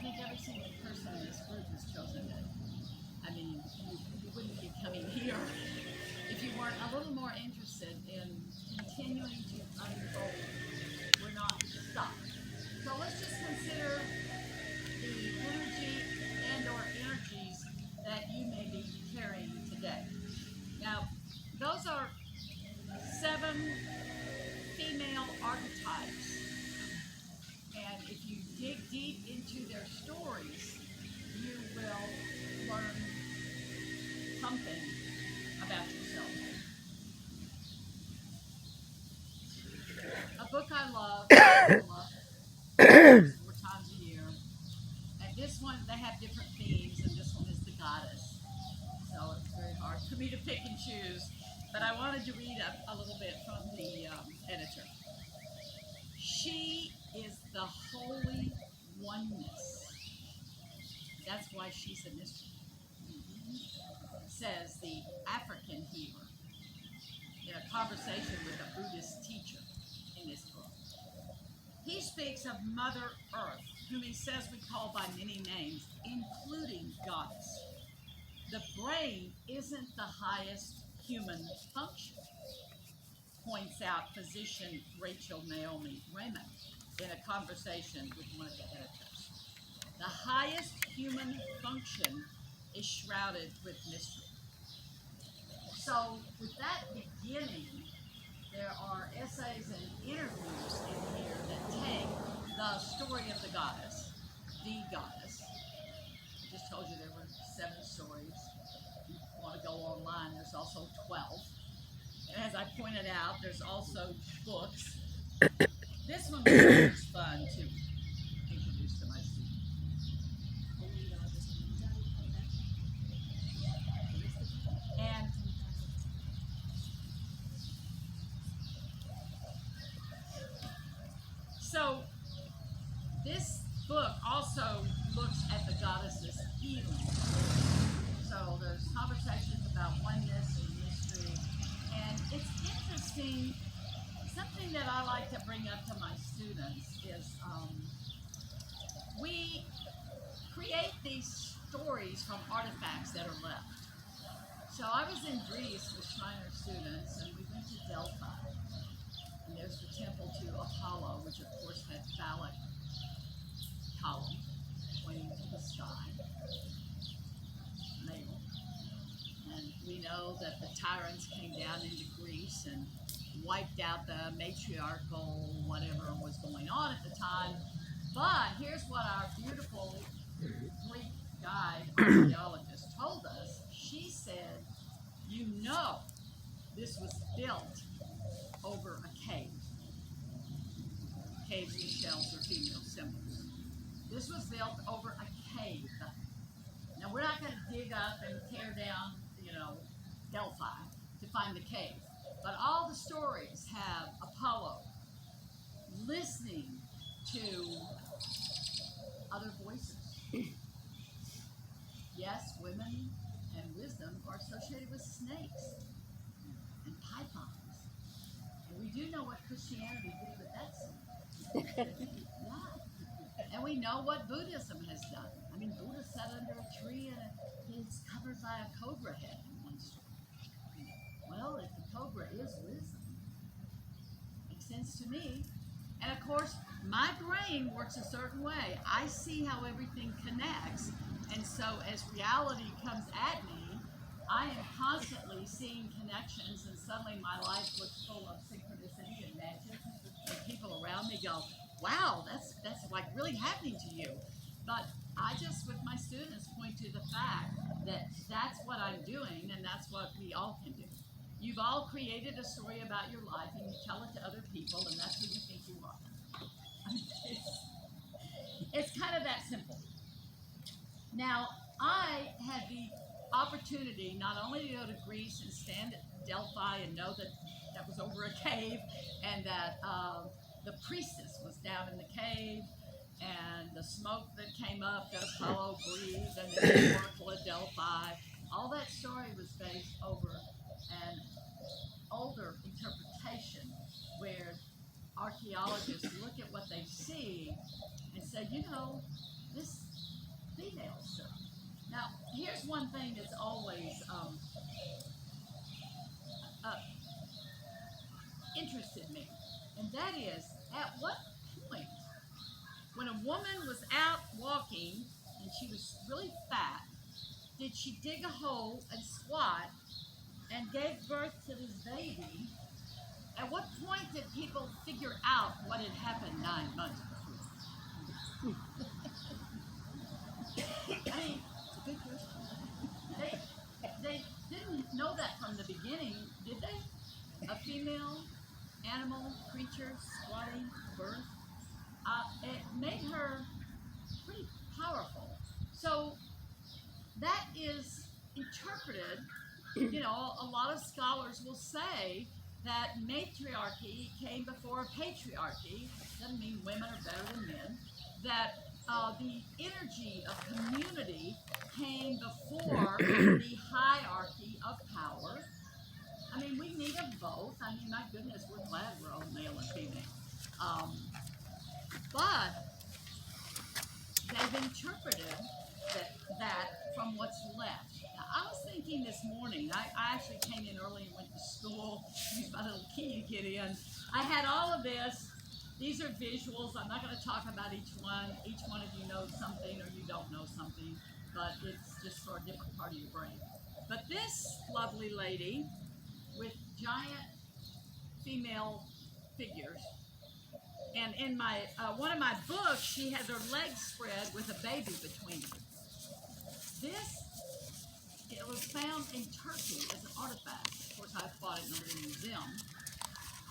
think every single person in this group has chosen it. I mean, you wouldn't be coming here if you weren't a little more interested in continuing to unfold. We're not stuck. So let's just consider the energy and or energies that you may be carrying today. Now, those are 7 female archetypes. And if you dig deep into their stories, you will learn something about yourself. A book I love, 4 times a year. And this one, they have different themes, and this one is the goddess. So it's very hard for me to pick and choose. But I wanted to read a little bit from the editor. She is the holy oneness. That's why she's a mystery. Says the African healer in a conversation with a Buddhist teacher in this book. He speaks of Mother Earth, whom he says we call by many names, including Goddess. The brain isn't the highest human function, points out physician Rachel Naomi Raymond in a conversation with one of the editors. The highest human function is shrouded with mystery. So with that beginning, there are essays and interviews in here that take the story of the goddess, I just told you there were 7 stories. If you want to go online, there's also 12. And as I pointed out, there's also books. This one was fun to introduce to my students. And so this book also looks at the goddess's healing. So there's conversations about oneness and mystery. And it's interesting, something that I like to bring up to my students is we create these stories from artifacts that are left. So I was in Greece with Shriner students, and we went to Delphi. And there's the temple to Apollo, which of course had phallic columns pointing to the sky, male. And we know that the tyrants came down into Greece and wiped out the matriarchal whatever was going on at the time. But here's what our beautiful Greek guide archaeologist told us. She said, you know, this was built over a cave. Caves and shells are female symbols. This was built over a cave. Now we're not going to dig up and tear down, Delphi to find the cave. But all the stories have Apollo listening to other voices. Yes, women and wisdom are associated with snakes and pythons. And we do know what Christianity did with that sin. Yeah. And we know what Buddhism has done. I mean, Buddha sat under a tree and he's covered by a cobra head in one story. Well, if the cobra is wisdom, makes sense to me. And of course, my brain works a certain way. I see how everything connects. And so as reality comes at me, I am constantly seeing connections, and suddenly my life looks full of synchronicity and magic. And people around me go, wow, that's like really happening to you. But I just, with my students, point to the fact that that's what I'm doing, and that's what we all can do. You've all created a story about your life, and you tell it to other people, and that's who you think you are. It's kind of that simple. Now, I had the opportunity not only to go to Greece and stand at Delphi and know that that was over a cave, and that the priestess was down in the cave, and the smoke that came up that Apollo breathed, and the oracle at Delphi. All that story was based over an older interpretation where archaeologists look at what they see and say, this female serf. Now, here's one thing that's always interested me, and that is, at what point, when a woman was out walking and she was really fat, did she dig a hole and squat and gave birth to this baby? At what point did people figure out what had happened 9 months before? I mean, it's a good question. They didn't know that from the beginning, did they? A female animal creature squatting birth. It made her pretty powerful. So that is interpreted, you know, a lot of scholars will say that matriarchy came before patriarchy. Doesn't mean women are better than men. That the energy of community came before the hierarchy of power. I mean, we need them both. I mean, my goodness, we're glad we're all male and female. But they've interpreted that from what's left. Now, I was thinking this morning, I actually came in early and went to school, used my little key to get in. I had all of this. These are visuals. I'm not going to talk about each one. Each one of you knows something or you don't know something, but it's just for a different part of your brain. But this lovely lady with giant female figures, and in my one of my books, she has her legs spread with a baby between them. It was found in Turkey as an artifact. Of course, I bought it in a little museum.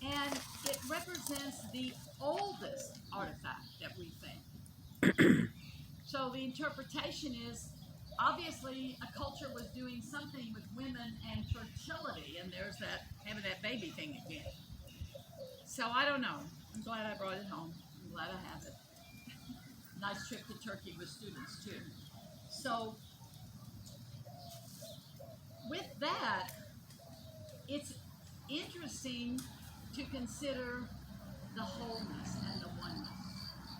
And it represents the oldest artifact that we think. So the interpretation is, obviously, a culture was doing something with women and fertility, and there's that, having that baby thing again. So I don't know. I'm glad I brought it home. I'm glad I have it. Nice trip to Turkey with students, too. So with that, it's interesting to consider the wholeness and the oneness,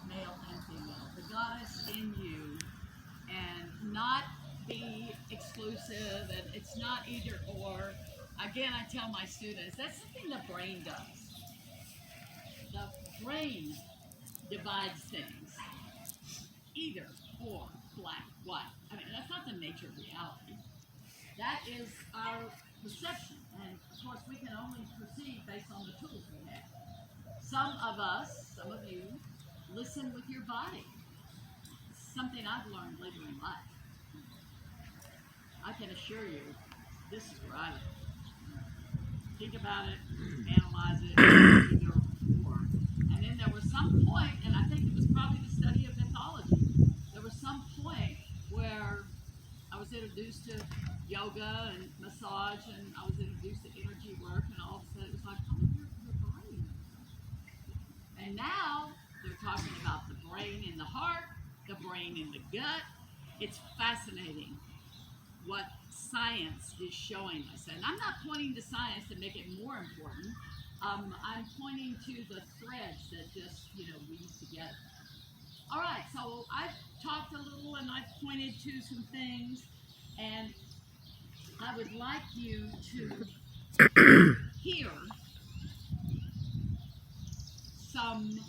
male and female, the goddess in you, and not be exclusive, and it's not either or. Again, I tell my students, that's something the brain does. The brain divides things, either or, black, white. I mean, that's not the nature of reality. That is our perception, and of course we can only perceive based on the tools we have. Some of us, some of you, listen with your body. It's something I've learned later in life. I can assure you, this is where I live. Think about it, analyze it, either or. And then there was some point, and I think it was probably the study of mythology, there was some point where I was introduced to yoga and massage, and I was introduced to energy work, and all of a sudden it was like, oh, your body. And now they're talking about the brain in the heart, the brain in the gut. It's fascinating what science is showing us. And I'm not pointing to science to make it more important. I'm pointing to the threads that just, weave together. All right, so I've talked a little and I've pointed to some things, and I would like you to hear some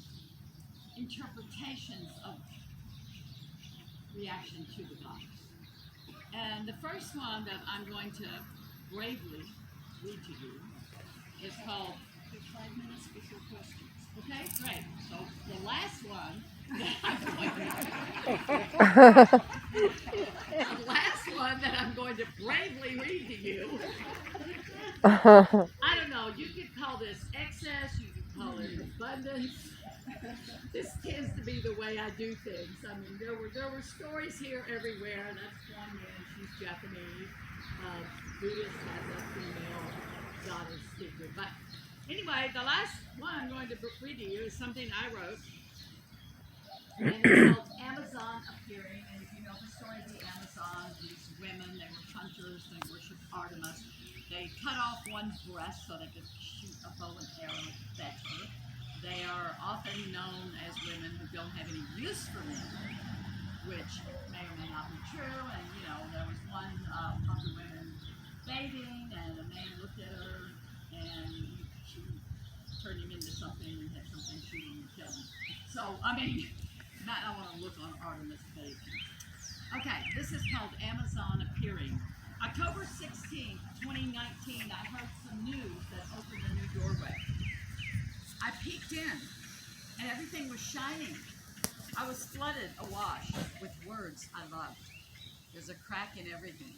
interpretations of reaction to the goddess. And the first one that I'm going to bravely read to you is called 5 minutes before questions. Okay, great. So the last one that I'm going to bravely read to you. I don't know, you could call this excess, you could call it abundance. This tends to be the way I do things. I mean, there were stories here everywhere. That's one man, she's Japanese. Buddhist has a female goddess figure. But anyway, the last one I'm going to read to you is something I wrote. And it's called Amazon Appearing. And if you know the story of the Amazon, these women, they were hunters, they worshiped Artemis. They cut off one's breast so they could shoot a bow and arrow better. They are often known as women who don't have any use for men, which may or may not be true. And you know, there was one of the women bathing, and a man looked at her, and she turned him into something and had something shoot him and kill him. So I mean, not I want to look on Artemis bathing. Okay, this is called Amazon Appearing. October 16th, 2019, I heard some news that opened a new doorway. I peeked in, and everything was shining. I was flooded awash with words I loved. There's a crack in everything.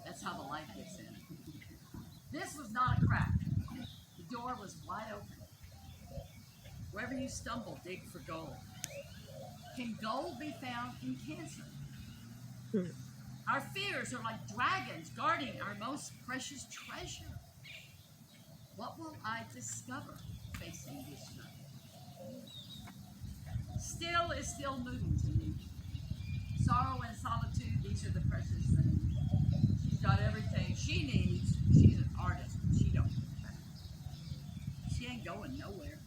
That's how the light gets in. This was not a crack. The door was wide open. Wherever you stumble, dig for gold. Can gold be found in cancer? Our fears are like dragons guarding our most precious treasure. What will I discover facing this night? Still is still moving to me. Sorrow and solitude, these are the precious things. She's got everything she needs. She's an artist, but she don't. She ain't going nowhere.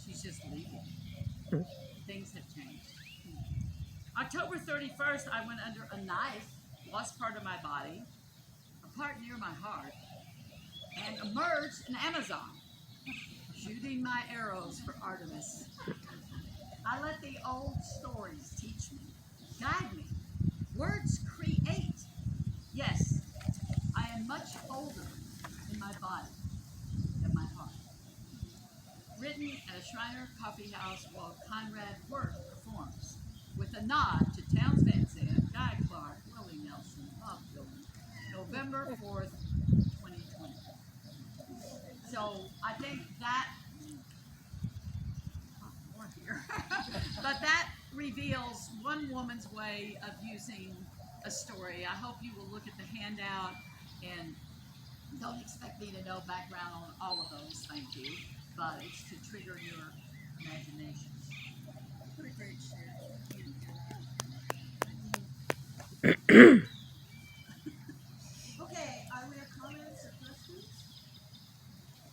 She's just leaving. Things have changed. October 31st, I went under a knife, lost part of my body, a part near my heart, and emerged in Amazon, shooting my arrows for Artemis. I let the old stories teach me, guide me. Words create. Yes, I am much older in my body than my heart. Written at a Shriner Coffee House while Conrad Wirt performs, with a nod to Towns Van Zandt, Guy Clark, Willie Nelson, Bob Dylan, November 4th, 2020. So I think that, more here, but that reveals one woman's way of using a story. I hope you will look at the handout and don't expect me to know background on all of those, thank you, but it's to trigger your imaginations. What a great share. Okay, are there comments or questions?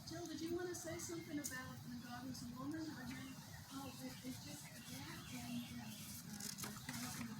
Jill, did you want to say something about when God was a woman? Or you? Oh, it's just that and the